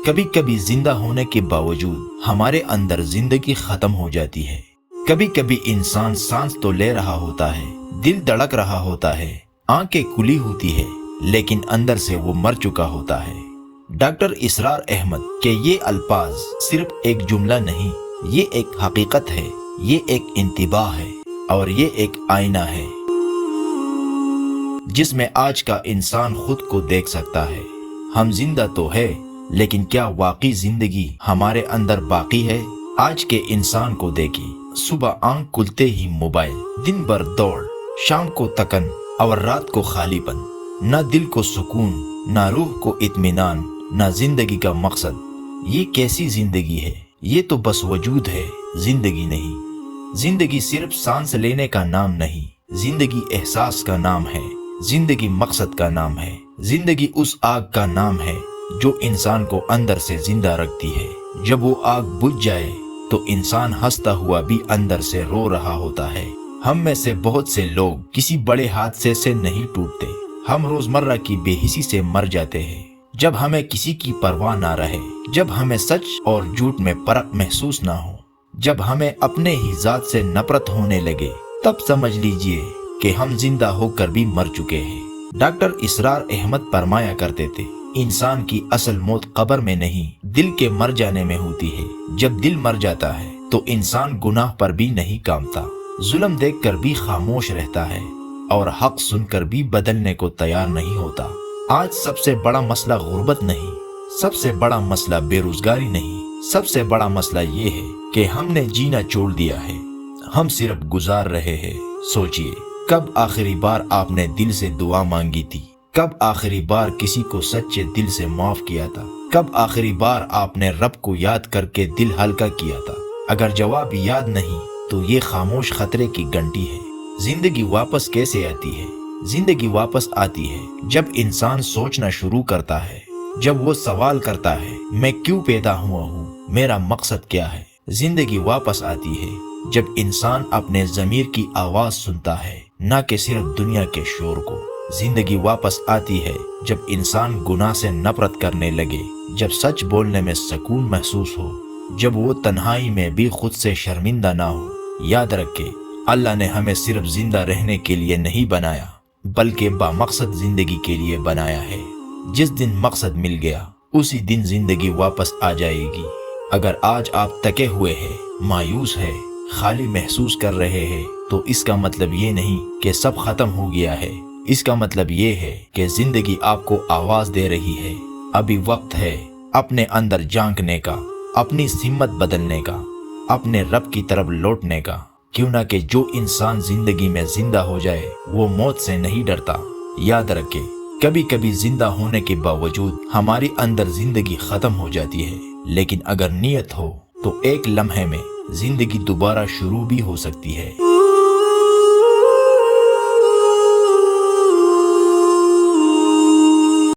کبھی کبھی زندہ ہونے کے باوجود ہمارے اندر زندگی ختم ہو جاتی ہے۔ کبھی کبھی انسان سانس تو لے رہا ہوتا ہے، دل دھڑک رہا ہوتا ہے، آنکھیں کھلی ہوتی ہے، لیکن اندر سے وہ مر چکا ہوتا ہے۔ ڈاکٹر اسرار احمد کہ یہ الفاظ صرف ایک جملہ نہیں، یہ ایک حقیقت ہے، یہ ایک انتباہ ہے، اور یہ ایک آئینہ ہے جس میں آج کا انسان خود کو دیکھ سکتا ہے۔ ہم زندہ تو ہے، لیکن کیا واقعی زندگی ہمارے اندر باقی ہے؟ آج کے انسان کو دیکھیں، صبح آنکھ کھلتے ہی موبائل، دن بھر دوڑ، شام کو تکن اور رات کو خالی پن۔ نہ دل کو سکون، نہ روح کو اطمینان، نہ زندگی کا مقصد۔ یہ کیسی زندگی ہے؟ یہ تو بس وجود ہے، زندگی نہیں۔ زندگی صرف سانس لینے کا نام نہیں، زندگی احساس کا نام ہے، زندگی مقصد کا نام ہے، زندگی اس آگ کا نام ہے جو انسان کو اندر سے زندہ رکھتی ہے۔ جب وہ آگ بجھ جائے تو انسان ہنستا ہوا بھی اندر سے رو رہا ہوتا ہے۔ ہم میں سے بہت سے لوگ کسی بڑے حادثے سے نہیں ٹوٹتے، ہم روزمرہ کی بے حسی سے مر جاتے ہیں۔ جب ہمیں کسی کی پرواہ نہ رہے، جب ہمیں سچ اور جھوٹ میں فرق محسوس نہ ہو، جب ہمیں اپنے ہی ذات سے نفرت ہونے لگے، تب سمجھ لیجئے کہ ہم زندہ ہو کر بھی مر چکے ہیں۔ ڈاکٹر اسرار احمد فرمایا کرتے تھے، انسان کی اصل موت قبر میں نہیں، دل کے مر جانے میں ہوتی ہے۔ جب دل مر جاتا ہے تو انسان گناہ پر بھی نہیں کامتا، ظلم دیکھ کر بھی خاموش رہتا ہے، اور حق سن کر بھی بدلنے کو تیار نہیں ہوتا۔ آج سب سے بڑا مسئلہ غربت نہیں، سب سے بڑا مسئلہ بے روزگاری نہیں، سب سے بڑا مسئلہ یہ ہے کہ ہم نے جینا چھوڑ دیا ہے، ہم صرف گزار رہے ہیں۔ سوچئے، کب آخری بار آپ نے دل سے دعا مانگی تھی؟ کب آخری بار کسی کو سچے دل سے معاف کیا تھا؟ کب آخری بار آپ نے رب کو یاد کر کے دل ہلکا کیا تھا؟ اگر جواب یاد نہیں تو یہ خاموش خطرے کی گھنٹی ہے۔ زندگی واپس کیسے آتی ہے؟ زندگی واپس آتی ہے جب انسان سوچنا شروع کرتا ہے، جب وہ سوال کرتا ہے، میں کیوں پیدا ہوا ہوں، میرا مقصد کیا ہے؟ زندگی واپس آتی ہے جب انسان اپنے ضمیر کی آواز سنتا ہے، نہ کہ صرف دنیا کے شور کو۔ زندگی واپس آتی ہے جب انسان گناہ سے نفرت کرنے لگے، جب سچ بولنے میں سکون محسوس ہو، جب وہ تنہائی میں بھی خود سے شرمندہ نہ ہو۔ یاد رکھے، اللہ نے ہمیں صرف زندہ رہنے کے لیے نہیں بنایا، بلکہ بامقصد زندگی کے لیے بنایا ہے۔ جس دن مقصد مل گیا، اسی دن زندگی واپس آ جائے گی۔ اگر آج آپ تکے ہوئے ہیں، مایوس ہے، خالی محسوس کر رہے ہیں، تو اس کا مطلب یہ نہیں کہ سب ختم ہو گیا ہے، اس کا مطلب یہ ہے کہ زندگی آپ کو آواز دے رہی ہے۔ ابھی وقت ہے اپنے اندر جھانکنے کا، اپنی ہمت بدلنے کا، اپنے رب کی طرف لوٹنے کا۔ کیوں نہ کہ جو انسان زندگی میں زندہ ہو جائے وہ موت سے نہیں ڈرتا۔ یاد رکھے، کبھی کبھی زندہ ہونے کے باوجود ہماری اندر زندگی ختم ہو جاتی ہے، لیکن اگر نیت ہو تو ایک لمحے میں زندگی دوبارہ شروع بھی ہو سکتی ہے۔